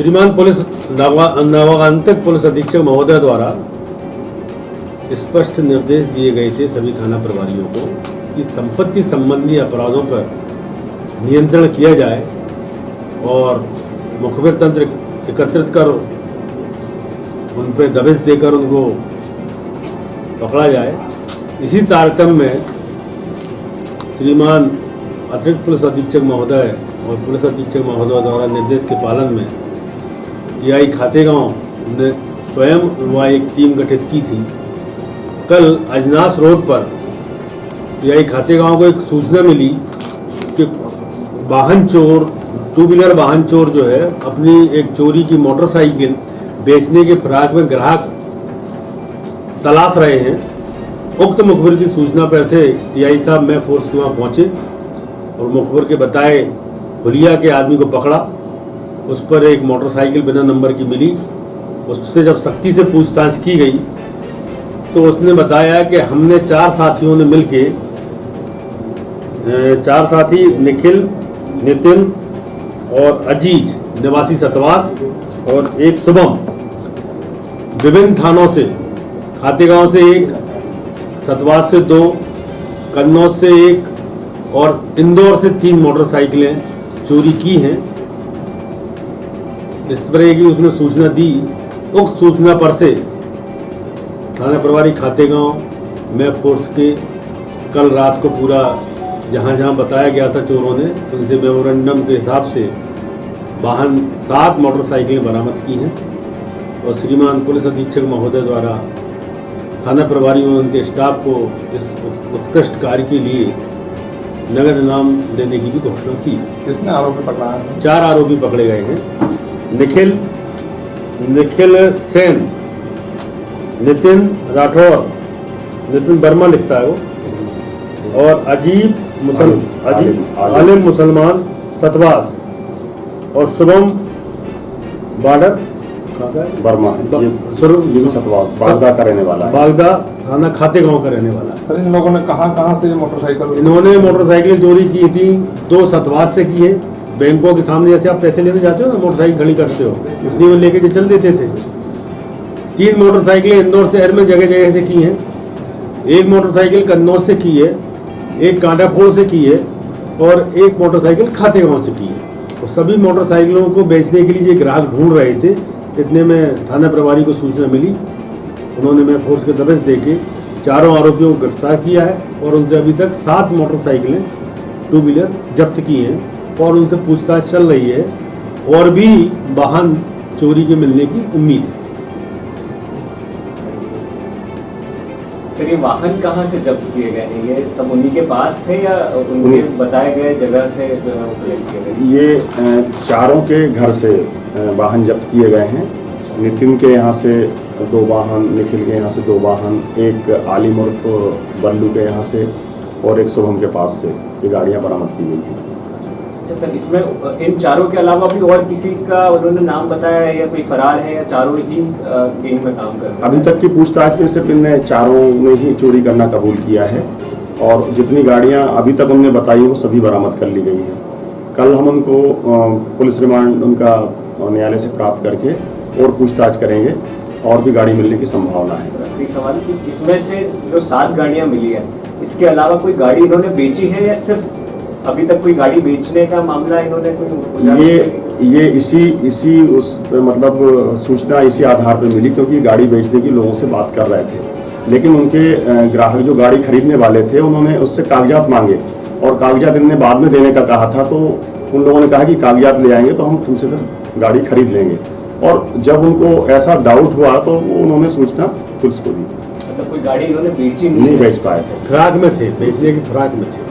श्रीमान police नवागंतुक police अधीक्षक महोदय द्वारा स्पष्ट निर्देश दिए गए थे सभी थाना प्रभारियों को कि संपत्ति संबंधी अपराधों पर नियंत्रण किया जाए और मुखबिर तंत्र एकत्रित कर उन पर दबिश देकर उनको पकड़ा जाए। इसी तारतम्य में श्रीमान अतिरिक्त पुलिस अधीक्षक महोदय और पुलिस अधीक्षक महोदय द्वारा निर्देश के पालन में टीआई खातेगांव ने स्वयं वह एक टीम गठित की थी। कल अजनास रोड पर टीआई खातेगांव को एक सूचना मिली कि वाहन चोर, टू व्हीलर वाहन चोर जो है अपनी एक चोरी की मोटरसाइकिल बेचने के फिराक में ग्राहक तलाश रहे हैं। उक्त मुखबिर की सूचना पर से टीआई साहब मैं फोर्स के वहाँ पहुँचे और मुखबिर के बताए हुलिया के आदमी को पकड़ा। उस पर एक मोटरसाइकिल बिना नंबर की मिली। उससे जब सख्ती से पूछताछ की गई तो उसने बताया कि हमने 4 साथियों ने मिलके 4 साथी निखिल, नितिन और अजीज निवासी सतवास और एक शुभम विभिन्न थानों से, खातेगांव से 1, सतवास से 2, कन्नौज से 1 और इंदौर से 3 मोटरसाइकिलें चोरी की हैं। इस तरह की उसने सूचना दी। उक्त सूचना पर से थाना प्रभारी खातेगांव में फोर्स के कल रात को पूरा जहां जहां बताया गया था चोरों ने, उनसे मेमोरेंडम के हिसाब से वाहन 7 मोटरसाइकिलें बरामद की हैं और श्रीमान पुलिस अधीक्षक महोदय द्वारा थाना प्रभारी और उनके स्टाफ को इस उत्कृष्ट कार्य के लिए नगद इनाम देने की भी घोषणा की। कितने आरोपी पकड़ा है? 4 आरोपी पकड़े गए हैं। निखिल सेन, नितिन राठौर, नितिन वर्मा लिखता है वो, और आलिम मुसलमान सतवास और शुभम बॉर्डर वर्मा सतवास बागदा का रहने वाला है, बागदा थाना खातेगांव का रहने वाला है। सर इन लोगों ने कहाँ से मोटरसाइकिल? इन्होंने मोटरसाइकिल चोरी की थी 2 सतवास से की है। बैंकों के सामने जैसे आप पैसे लेने जाते हो ना, मोटरसाइकिल खड़ी करते हो, इतनी में लेके चल देते थे। 3 मोटरसाइकिलें इंदौर शहर में जगह जगह से की हैं। 1 मोटरसाइकिल कन्नौज से की है, 1 कांटाफोड़ से की है और 1 मोटरसाइकिल खातेगांव से की है। और सभी मोटरसाइकिलों को बेचने के लिए ग्राहक ढूंढ रहे थे। इतने में थाना प्रभारी को सूचना मिली। उन्होंने मैं फोर्स के दबिश देके 4 आरोपियों को गिरफ्तार किया है और उनसे अभी तक 7 मोटरसाइकिलें, 2 व्हीलर जब्त की हैं और उनसे पूछताछ चल रही है और भी वाहन चोरी के मिलने की उम्मीद है। सर ये वाहन कहाँ से जब्त किए गए हैं? ये सब उन्हीं के पास थे या उनके बताए गए जगह से जो है वो कलेक्ट किए गए? ये चारों के घर से वाहन जब्त किए गए हैं। नितिन के यहाँ से 2 वाहन, निखिल के यहाँ से 2 वाहन, एक आलिम और बल्लू के यहाँ से और एक शुभम के पास से ये गाड़ियाँ बरामद की गई हैं। अच्छा सर, इसमें इन चारों के अलावा भी और किसी का उन्होंने नाम बताया है या कोई फरार है या चारों ही गैंग में काम कर रहे हैं? अभी तक की पूछताछ में सिर्फ इनने चारों ने ही चोरी करना कबूल किया है और जितनी गाड़ियां अभी तक उनने बताई वो सभी बरामद कर ली गई हैं। कल हम उनको पुलिस रिमांड उनका न्यायालय से प्राप्त करके और पूछताछ करेंगे और भी गाड़ी मिलने की संभावना है। सवाल कि इसमें से जो 7 गाड़ियां मिली है, इसके अलावा कोई गाड़ी इन्होंने बेची है या सिर्फ अभी तक कोई गाड़ी बेचने का मामला इन्होंने कोई? ये इसी उस मतलब सूचना इसी आधार पर मिली क्योंकि गाड़ी बेचने की लोगों से बात कर रहे थे, लेकिन उनके ग्राहक जो गाड़ी खरीदने वाले थे उन्होंने उससे कागजात मांगे और कागजात इनने बाद में देने का कहा था। तो उन लोगों ने कहा कि कागजात ले आएंगे तो हम तुमसे फिर गाड़ी खरीद लेंगे और जब उनको ऐसा डाउट हुआ तो उन्होंने सूचना पुलिस को दी। मतलब कोई गाड़ी इन्होंने बेची नहीं बेच पाए थे, फिराक में थे, बेचने की फिराक में थे।